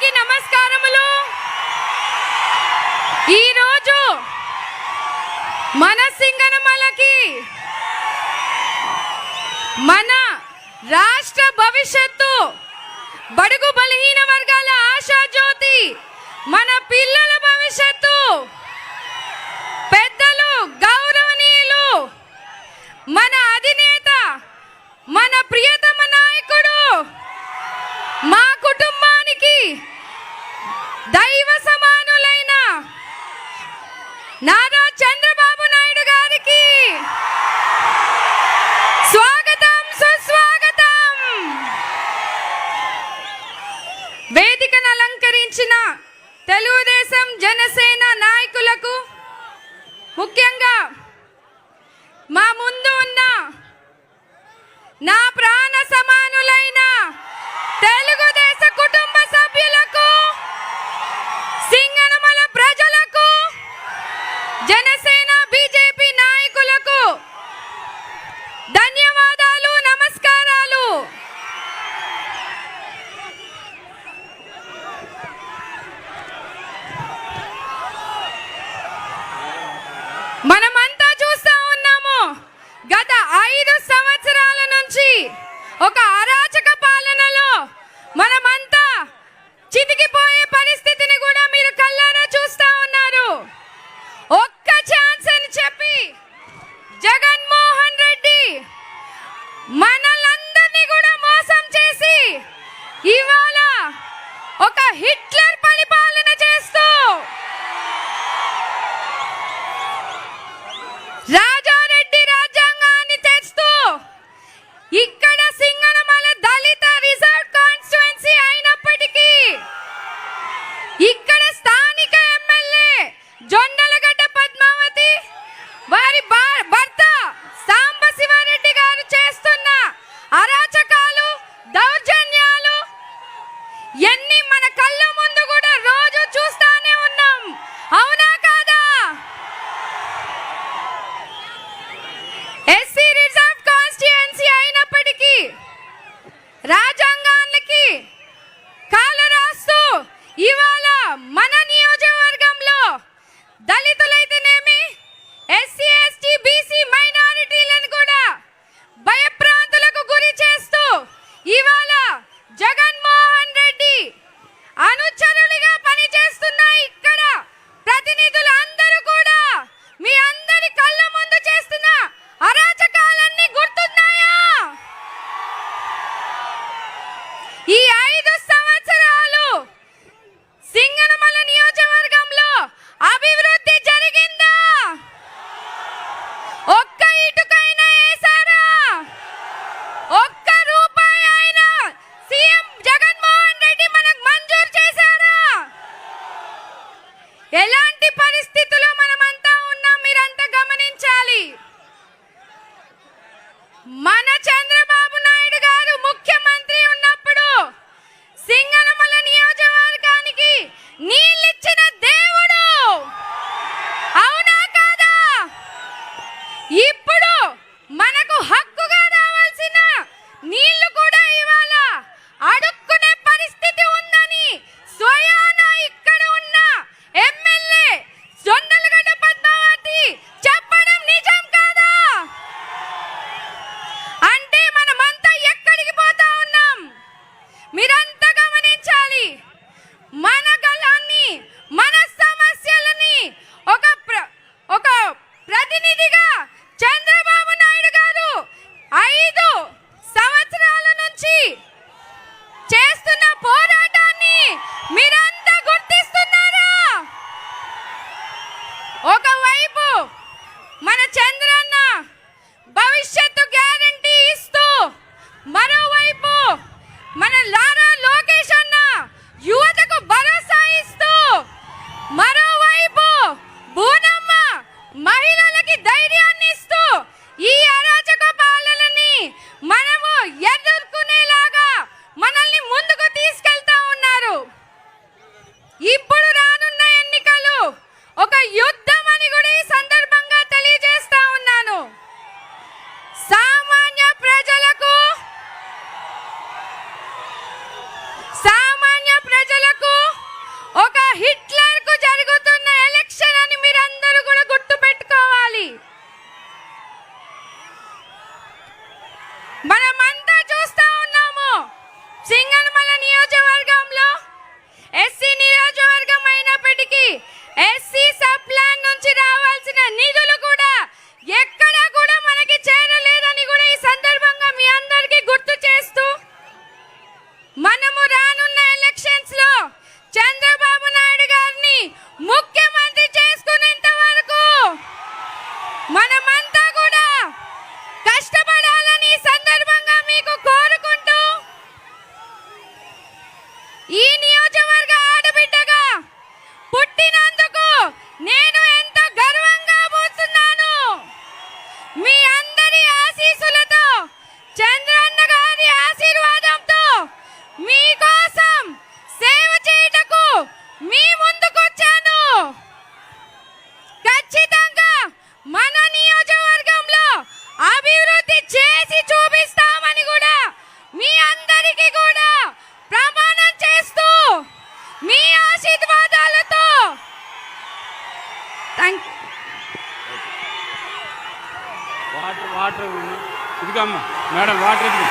అందరికీ నమస్కారములు. ఈరోజు మన సింగనమలకి మన రాష్ట్ర భవిష్యత్తు, బడుగు బలహీన వర్గాల ఆశా జ్యోతి, మన పిల్లల భవిష్యత్తు, పెద్దలు గౌరవనీయులు, మన అధినేత, మన ప్రియతమ నాయకుడు, మా కుటుంబానికి దైవ సమానులైన నారా చంద్రబాబు నాయుడు గారికి స్వాగతం, సుస్వాగతం. వేదికను అలంకరించిన తెలుగుదేశం జనసేన నాయకులకు, ముఖ్యంగా మా ముందు ఉన్న నా ప్రాణ సమానులైన తెలుగుదేశ కుటుంబ సభ్యులకు, సింగనమల ప్రజలకు, జనసేన బీజేపీ నాయకులకు ధన్యవాదాలు, నమస్కారాలు. మనమంతా చూస్తా ఉన్నాము, గత 5 సంవత్సరాల నుంచి ఒక అరాచక పాలనలో మనమంతా చితికిపోయే పరిస్థితిని కూడా మీరు కళ్ళారా చూస్తా ఉన్నారు. ఒక్క ఛాన్స్ అని చెప్పి జగన్మోహన్ రెడ్డి మనలందరినీ కూడా మోసం చేసి ఇవాళ ఒక హిట్లర్ పరిపాలన చేస్తూ రాజారెడ్డి రాజ్యాంగాన్ని తెస్తూ ఇక్కడ సింగనమల దళిత రిజర్వ్ కాన్స్టిట్యుయెన్సీ అయినప్పటికీ ఇక్కడ స్థానిక ఎమ్మెల్యే జొన్నలగడ్డ పద్మావతి వారి భర్త సాంబశివారెడ్డి గారు చేస్తున్న అరాచకాలు, దౌర్జన్యాలు ఎన్ని మన కళ్ళ ముందు కూడా రోజు చూస్తానే ఉన్నాం. అవునా కాదా? ఎస్సీ రిజర్వ్ కాన్స్టిట్యుయెన్సీ అయినప్పటికీ రాజ్యాంగానికి కాలు రాస్తూ ఇవాళ మన నియోజకవర్గంలో దళితులైతేనేమి, ఎస్సీ ఎస్టీ బీసీ మైనారిటీలను కూడా భయప్రాంతులకు గురి చేస్తూ ఇవాళ జగన్మోహన్ రెడ్డి అనుచరులుగా పనిచేస్తున్న ఇక్కడ ప్రతినిధులు అందరూ కూడా మీ అందరి కళ్ళ ముందు చేస్తున్న అరాచకాలన్నీ గుర్తున్నాయా? ఈ 5 సంవత్సరాలు సింగనమల నియోజకవర్గంలో అభివృద్ధి జరిగిందా? ఒక్క ఇటుకైనా వేశారా? ఒక్క రూపాయి అయినా సీఎం జగన్మోహన్ రెడ్డి మనకు మంజూరు చేశారా? ఎలాంటి పరిస్థితుల్లో మనమంతా ఉన్నాం మీరంతా గమనించాలి. మన చంద్రబాబు నాయుడు గారు ముఖ్యమంత్రి ఉన్నప్పుడు సింగనమల నియోజకవర్గానికి నీళ్ళిచ్చిన దేవుడు. అవునా కాదా? ఇప్పుడు మనకు హక్కుగా రావాల్సిన నీళ్లు కూడా ఇవాళ అడుక్కునే పరిస్థితి ఉందని స్వయాన ఇక్కడ ఉన్న ఎమ్మెల్యే వాటర్ వాటర్ ఇదిగో అమ్మ మేడం వాటర్ ఎదుగు